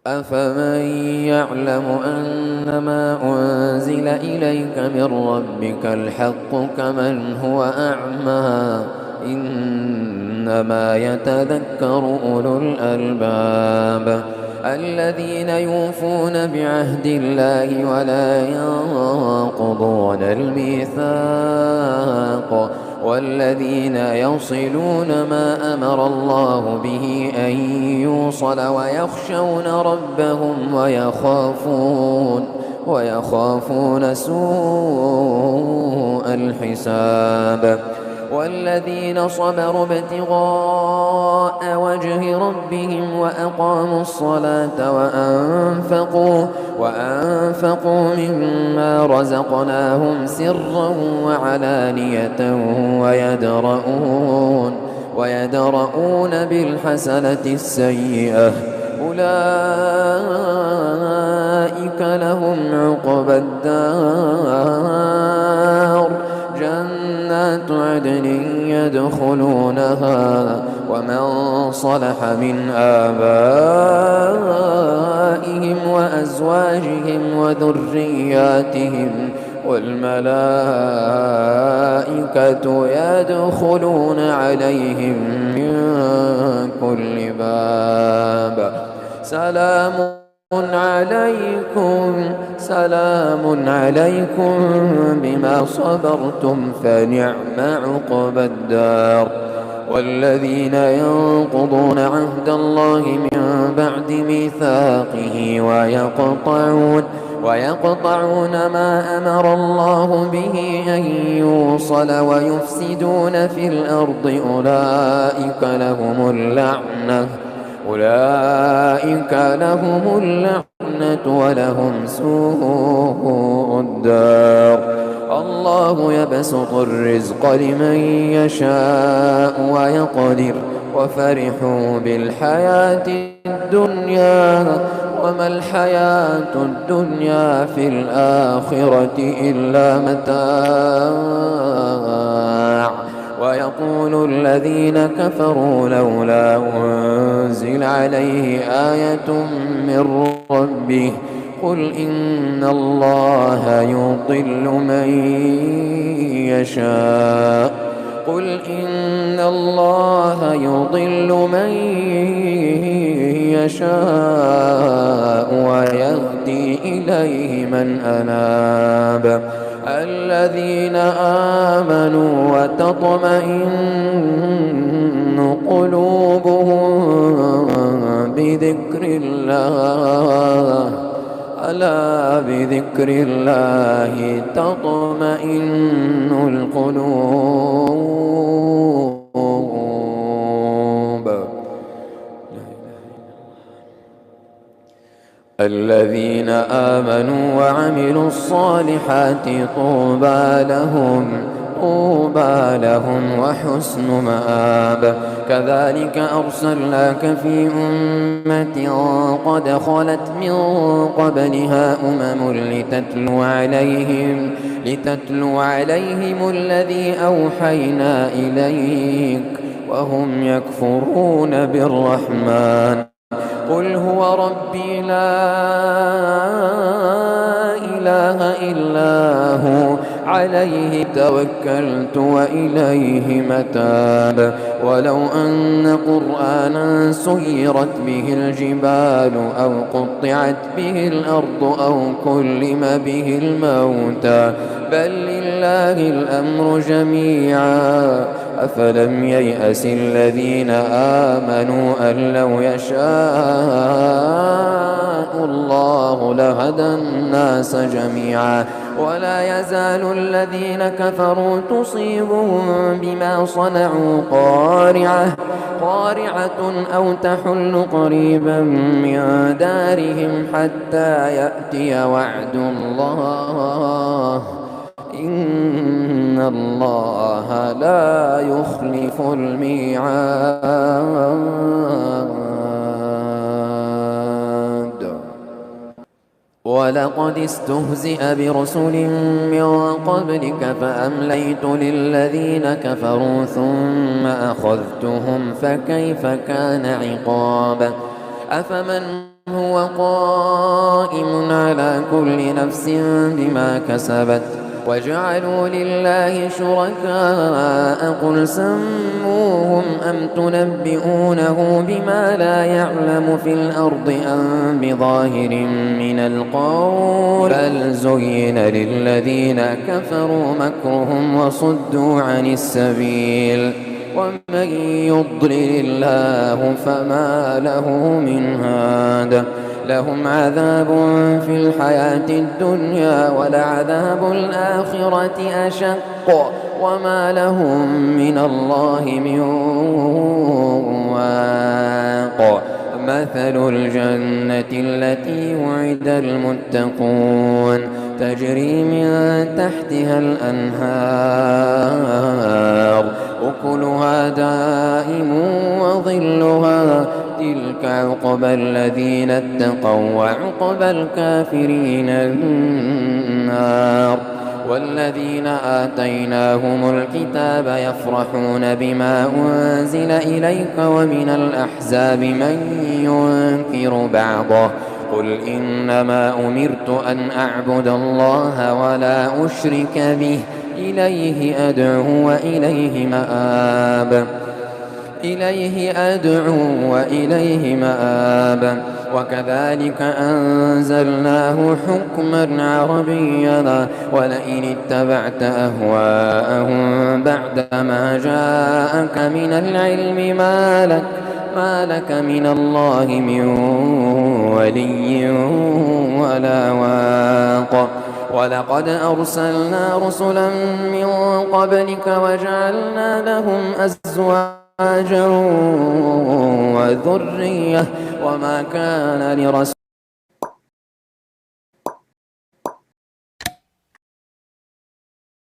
أفمن يعلم أنما أنزل إليك من ربك الحق كمن هو أعمى إنما يتذكر أولو الألباب الذين يوفون بعهد الله ولا ينقضون الميثاق والذين يصلون ما أمر الله به أن يوصل ويخشون ربهم ويخافون سوء الحساب والذين صبروا ابتغاء وجه ربهم وأقاموا الصلاة وأنفقوا مما رزقناهم سرا وعلانية ويدرؤون بالحسنة السيئة أولئك لهم عقبى الدار جنات عدن يدخلونها ومن صلح من آبائهم وأزواجهم وذرياتهم والملائكة يدخلون عليهم من كل باب سلام عليكم بما صبرتم فنعم عقبى الدار والذين ينقضون عهد الله من بعد ميثاقه ويقطعون ما أمر الله به أن يوصل ويفسدون في الأرض أولئك لهم اللعنة ولهم سوء الدار الله يبسط الرزق لمن يشاء ويقدر وفرحوا بالحياة الدنيا وما الحياة الدنيا في الآخرة إلا متاع ويقول الذين كفروا لولا أنزل عليه آية من ربه قل إن الله يضل من يشاء ويهدي إليه من أناب الذين آمنوا وتطمئن قلوبهم بذكر الله ألا بذكر الله تطمئن القلوب الذين آمنوا وعملوا الصالحات طوبى لهم وحسن مآب كذلك أرسلناك في أمة قد خلت من قبلها لتتلو عليهم الذي أوحينا إليك وهم يكفرون بالرحمن قل هو ربي لا إله إلا هو عليه توكلت وإليه متاب ولو أن قرآنا سيرت به الجبال أو قطعت به الأرض أو كلم به الموتى بل لله الأمر جميعا أفلم ييأس الذين آمنوا أن لو يشاء الله لهدى الناس جميعا ولا يزال الذين كفروا تصيبهم بما صنعوا قارعة أو تحل قريبا من دارهم حتى يأتي وعد الله إن الله لا يخلف الميعاد ولقد استهزئ برسل من قبلك فأمليت للذين كفروا ثم أخذتهم فكيف كان عقاب أفمن هو قائم على كل نفس بما كسبت وجعلوا لله شركاء قل سموهم أم تنبئونه بما لا يعلم في الأرض أم بظاهر من القول بل زين للذين كفروا مكرهم وصدوا عن السبيل ومن يضلل الله فما له من هاد لهم عذاب في الحياة الدنيا ولعذاب الآخرة أشق وما لهم من الله من واق مثل الجنة التي وعد المتقون تجري من تحتها الأنهار أكلها دائم وظلها تلك عقبى الذين اتقوا وعقبى الكافرين النار والذين آتيناهم الكتاب يفرحون بما أنزل إليك ومن الأحزاب من ينكر بعضه قل إنما أمرت أن أعبد الله ولا أشرك به إليه أدعو وإليه مآب وكذلك أنزلناه حكما عربيا ولئن اتبعت أهواءهم بعدما جاءك من العلم ما لك من الله من ولي ولا واق ولقد أرسلنا رسلا من قبلك وجعلنا لهم أزواجا وذرية وما كان لرسول